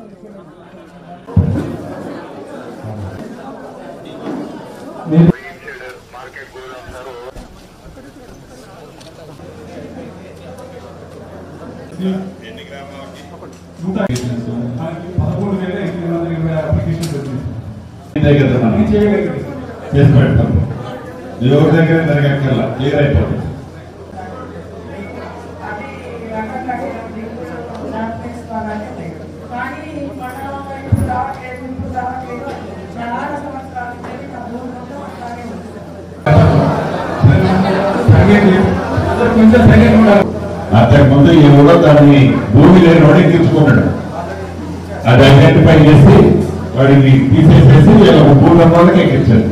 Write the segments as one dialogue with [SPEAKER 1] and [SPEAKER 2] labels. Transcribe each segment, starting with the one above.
[SPEAKER 1] చేసి పెడతాం ఎవరి దగ్గర జరగక్కర్లా క్లియర్ అయిపోతుంది. అంతకుముందు ఎవరో దాన్ని భూమి లేని వాడికి తీర్చుకున్నాడు. అది ఐడెంటిఫై చేసి వాడిని తీసేసేసి భూమి వాళ్ళకి ఎక్కించారు.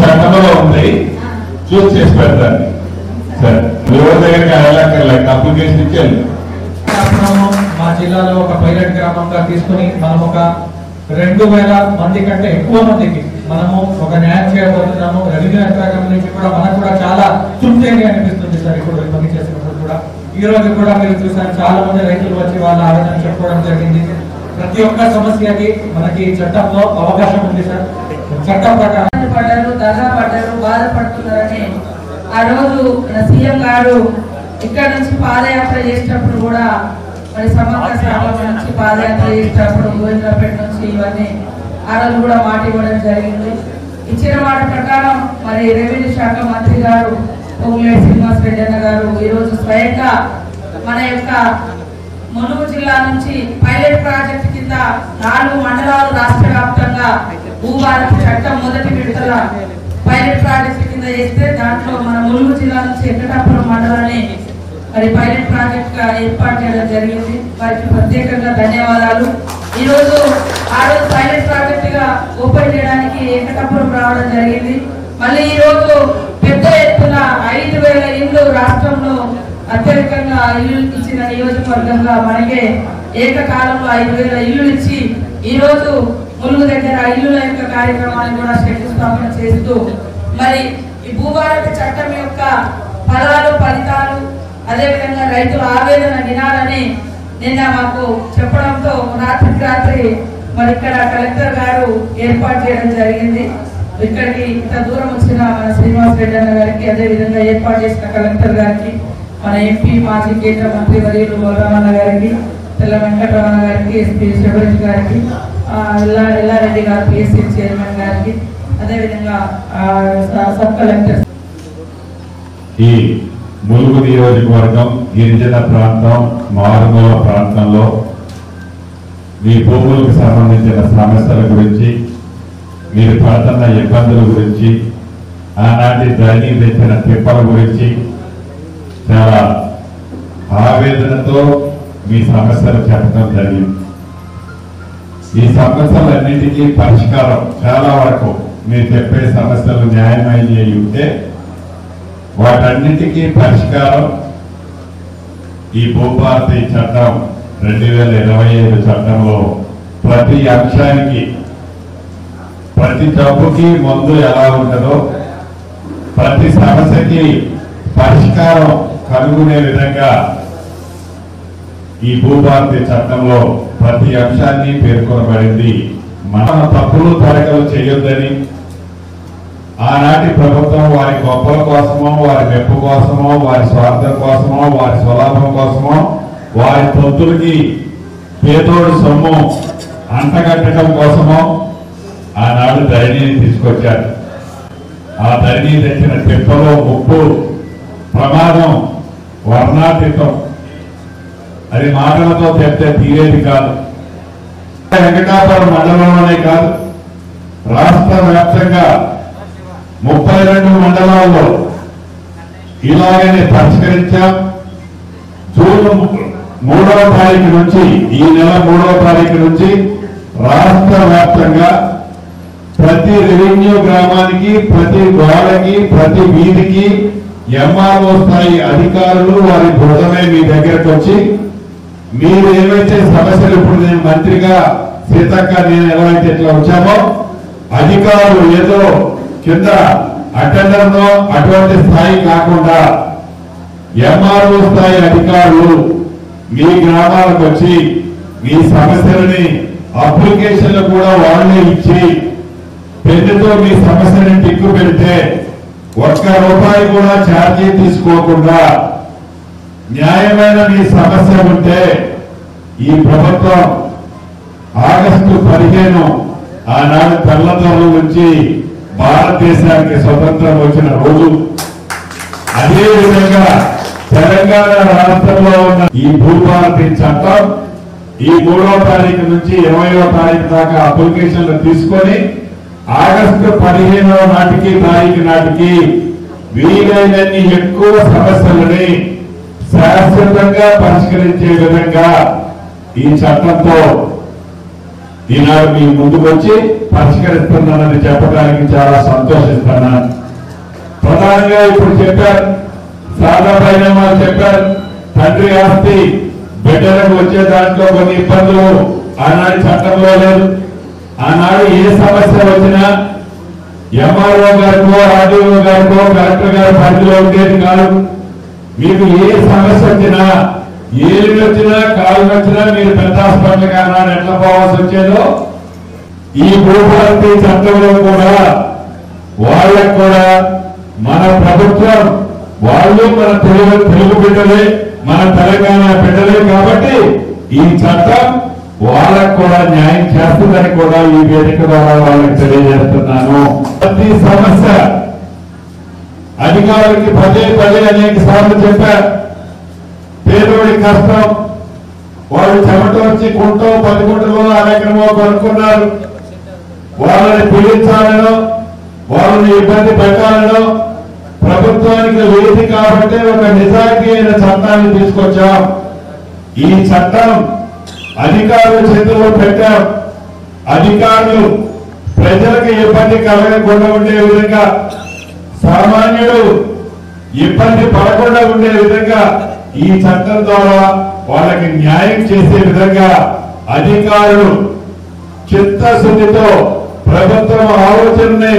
[SPEAKER 1] చట్టంలో ఉంది, చూస్ చేసి పెడతాను. సరే ఎవరి దగ్గరికి వెళ్ళక్కర్లేదు, అప్లికేషన్ ఇచ్చాను.
[SPEAKER 2] మా జిల్లాలో ఒక పైలట్ గ్రామంగా తీసుకుని మనం ఒక 2000 మంది కంటే ఎక్కువ మందికి మనము ఒక న్యాయం చేయబోతున్నాము. రెవెన్యూ యంత్రాంగం నుంచి కూడా మనకు కూడా చాలా తృప్తిగా అనిపిస్తుంది సార్. ఇప్పుడు పని చేసినప్పుడు కూడా ఈ రోజు కూడా మీరు చూసారు, చాలా మంది రైతులు వచ్చి వాళ్ళ ఆవేదన చెప్పుకోవడం జరిగింది. ప్రతి ఒక్క సమస్యకి మనకి చట్టంలో అవకాశం ఉంది సార్. చట్టం ప్రకారం
[SPEAKER 3] పడ్డారు బాధపడుతున్నారని ఆ రోజు సీఎం గారు ఇక్కడ నుంచి పాదయాత్ర చేసేటప్పుడు కూడా మరి సమగ్ర సభ నుంచి పాదయాత్ర చేసేటప్పుడు గోవిందరాపేట నుంచి ఇవన్నీ ఆ రోజు కూడా మాట ఇవ్వడం జరిగింది. ఇచ్చిన మాట ప్రకారం మరి రెవెన్యూ శాఖ మంత్రి గారు పొంగులేటి శ్రీనివాస్ రెడ్డి అన్న గారు ఈరోజు స్వయంగా మన యొక్క ములుగు జిల్లా నుంచి పైలట్ ప్రాజెక్టు కింద 4 మండలాలు రాష్ట్ర వ్యాప్తంగా భూభారతి చట్టం మొదటి విడతల పైలట్ ప్రాజెక్టు కింద చేస్తే దాంట్లో మన ములుగు జిల్లా నుంచి వెంకటాపురం మండలాన్ని మరి పైలట్ ప్రాజెక్ట్ గా ఏర్పాటు చేయడం జరిగింది. వారికి ప్రత్యేకంగా ధన్యవాదాలు. ఈ రోజు ఆ రోజు పైలట్ ప్రాజెక్ట్ గా ఓపెన్ చేయడానికి వెంకటాపురం రావడం జరిగింది. మళ్ళీ ఈ రోజు పెద్ద ఎత్తున 5000 ఇళ్ళు రాష్ట్రంలో అత్యధికంగా ఇల్లు ఇచ్చిన నియోజకవర్గంగా మనకే ఏకకాలంలో 5000 ఇల్లు ఇచ్చి ఈ రోజు ములుగు దగ్గర ఇల్లుల యొక్క కార్యక్రమాన్ని కూడా శంకుస్థాపన చేస్తూ మరి ఈ భూభారతి చట్టం యొక్క ఫలితాలు అదేవిధంగా రైతుల ఆవేదన వినాలని నిన్న మాకు చెప్పడంతో రాత్రి మరి ఇక్కడ కలెక్టర్ గారు ఏర్పాటు చేయడం జరిగింది. ఇక్కడికి ఇంత దూరం వచ్చిన మన శ్రీనివాస్ రెడ్డి అన్న గారికి, అదేవిధంగా ఏర్పాటు చేసిన కలెక్టర్ గారికి, మన ఎంపీ మాజీ కేంద్ర మంత్రి వర్యులు బలరామన్న గారికి, తెల్ల వెంకటరమణ గారికి, ఎస్పీ శబరీష్ గారికి, ఎల్లారెడ్డి గారు పిఎస్సీ చైర్మన్ గారికి, అదేవిధంగా సబ్ కలెక్టర్.
[SPEAKER 1] ఈ ములుగు నియోజకవర్గం గిరిజన ప్రాంతం, మారుమూల ప్రాంతంలో మీ భూములకు సంబంధించిన సమస్యల గురించి, మీరు పడుతున్న ఇబ్బందుల గురించి, ఆనాటి ధరణి తెచ్చిన తిప్పల గురించి చాలా ఆవేదనతో మీ సమస్యలు చెప్పడం జరిగింది. ఈ సమస్యలన్నింటికీ పరిష్కారం చాలా వరకు మీరు చెప్పే సమస్యలు న్యాయమైనవి ఉంటే వాటన్నిటికీ పరిష్కారం ఈ భూభారతి చట్టం 2025 చట్టంలో ప్రతి అంశానికి, ప్రతి జబ్బుకి మందు ఎలా ఉంటుందో, ప్రతి సమస్యకి పరిష్కారం కనుగొనే విధంగా ఈ భూభారతి చట్టంలో ప్రతి అంశాన్ని పేర్కొనబడింది. మన తప్పులు తడకలు చేయొద్దని ఆనాటి ప్రభుత్వం వారి గొప్పల కోసమో, వారి మెప్పు కోసమో, వారి స్వార్థం కోసమో, వారి స్వలాభం కోసమో, వారి తొత్తులకి పేదోడు సొమ్ము అంటగట్టడం కోసమో ఆనాడు ధరణిని తీసుకొచ్చారు. ఆ ధరణి తెచ్చిన తిప్పలో ముప్పు, ప్రమాదం వర్ణాతీతం. అది మాటలతో చెప్తే తీరేది కాదు. వెంకటాపురం మండలంలోనే కాదు, రాష్ట్ర వ్యాప్తంగా 32 మండలాల్లో ఇలాగనే పరిష్కరించాం. జూన్ 3వ తారీఖు నుంచి, ఈ నెల 3వ తారీఖు నుంచి రాష్ట్ర వ్యాప్తంగా ప్రతి రెవెన్యూ గ్రామానికి, ప్రతి గోడకి, ప్రతి వీధికి ఎంఆర్ఓ స్థాయి అధికారులు వారి బృందమే మీ దగ్గరకు వచ్చి మీరు ఏవైతే సమస్యలు, ఇప్పుడు నేను మంత్రిగా సీతక్క నేను ఎలా అయితే ఇట్లా వచ్చామో, అధికారులు ఏదో కింద అటెండర్ లో అటువంటి స్థాయి కాకుండా ఎంఆర్ఓ స్థాయి అధికారులు మీ గ్రామాలకు వచ్చి మీ సమస్యలని అప్లికేషన్లు కూడా వాళ్ళే ఇచ్చి పెన్నుతో మీ సమస్యని టిక్కు పెడితే ఒక్క రూపాయి కూడా ఛార్జీ తీసుకోకుండా న్యాయమైన మీ సమస్య ఉంటే ఈ ప్రభుత్వం ఆగస్టు 15 ఆనాడు తెల్లదొరల నుంచి భారతదేశానికి స్వతంత్రం వచ్చిన రోజు, అదే విధంగా తెలంగాణ రాష్ట్రంలో ఉన్న ఈ భూభారతి చట్టం ఈ 3వ తారీఖు నుంచి 20వ తారీఖు దాకా అప్లికేషన్లు తీసుకొని ఆగస్టు 15వ తారీఖు నాటికి వీలైనన్ని ఎక్కువ సమస్యలని శాశ్వతంగా పరిష్కరించే విధంగా ఈ చట్టంతో ఈనాడు మీ ముందుకు వచ్చి పరిష్కరిస్తున్నది చెప్పడానికి చాలా సంతోషిస్తున్నాను. ప్రధానంగా ఇప్పుడు చెప్పారు, సాధారణ వాళ్ళు చెప్పారు, తండ్రి ఆస్తి బిడ్డలకు వచ్చే దాంట్లో కొన్ని ఇబ్బందులు ఆనాడు చట్టంలో లేదు. ఆనాడు ఏ సమస్య వచ్చినా ఎంఆర్ఓ గారికో ఆర్డీఓ గారికో కలెక్టర్ గారి పరిధిలో ఉండేది కాదు. మీకు ఏ సమస్య వచ్చినా, ఏళ్ళు వచ్చినా, కాళ్ళు వచ్చినా మీరు పెద్ద హాస్పిటల్ కారణాలు ఎట్లా పోవాల్సి వచ్చేదో ఈ భూభారతి చట్టంలో కూడా వాళ్ళకు కూడా మన ప్రభుత్వం, వాళ్ళు మన తెలుగు బిడ్డలే, మన తెలంగాణ బిడ్డలే కాబట్టి ఈ చట్టం వాళ్ళకు కూడా న్యాయం చేస్తుందని కూడా ఈ వేదిక ద్వారా వాళ్ళకి తెలియజేస్తున్నాను. ప్రతి సమస్య అధికారులకి పదే అనేక సార్లు చెప్పారు. పేదోడి కష్టం, వాళ్ళు చెమట వచ్చి కుంటో 10 గుంటలో అనేకమో కొనుక్కున్నారు. వాళ్ళని పీడించాలనో వాళ్ళని ఇబ్బంది పెట్టాలనో ప్రభుత్వానికి లేదు కాబట్టి ఒక నిజాయితీ అయిన చట్టాన్ని తీసుకొచ్చాం. ఈ చట్టం అధికారుల చేతుల్లో పెట్టాం. అధికారులు ప్రజలకు ఇబ్బంది కలగకుండా ఉండే విధంగా, సామాన్యుడు ఇబ్బంది పడకుండా ఉండే విధంగా ఈ చట్టం ద్వారా వాళ్ళకి న్యాయం చేసే విధంగా అధికారులు చిత్తశుద్ధితో ప్రభుత్వం ఆలోచనని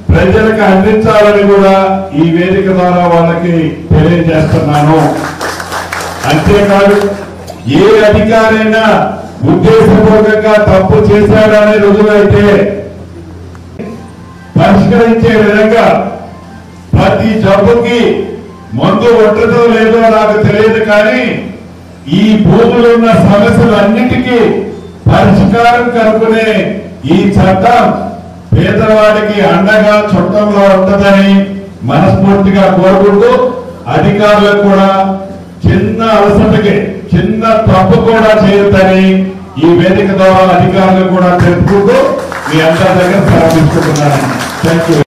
[SPEAKER 1] ప్రజలకు అందించాలని కూడా ఈ వేదిక ద్వారా వాళ్ళకి తెలియజేస్తున్నాను. అంతేకాదు, ఏ అధికారైనా ఉద్దేశపూర్వకంగా తప్పు చేశాడనే రుజువైతే పరిష్కరించే విధంగా ప్రతి జబ్బుకి మందు ఉంటుందో లేదో నాకు తెలియదు, కానీ ఈ భూములు ఉన్న సమస్యలన్నిటికీ పరిష్కారం కనుక్కునే ఈ చట్టం పేదవాడికి అండగా చుట్టంలో ఉంటుందని మనస్ఫూర్తిగా కోరుకుంటూ, అధికారులకు కూడా చిన్న అలసటకి చిన్న తప్పు కూడా చేయొద్దని ఈ వేదిక ద్వారా అధికారులు కూడా తెలుపుకుంటూ మీ అందరి దగ్గర సమర్పించుకుంటున్నాను. Thank you.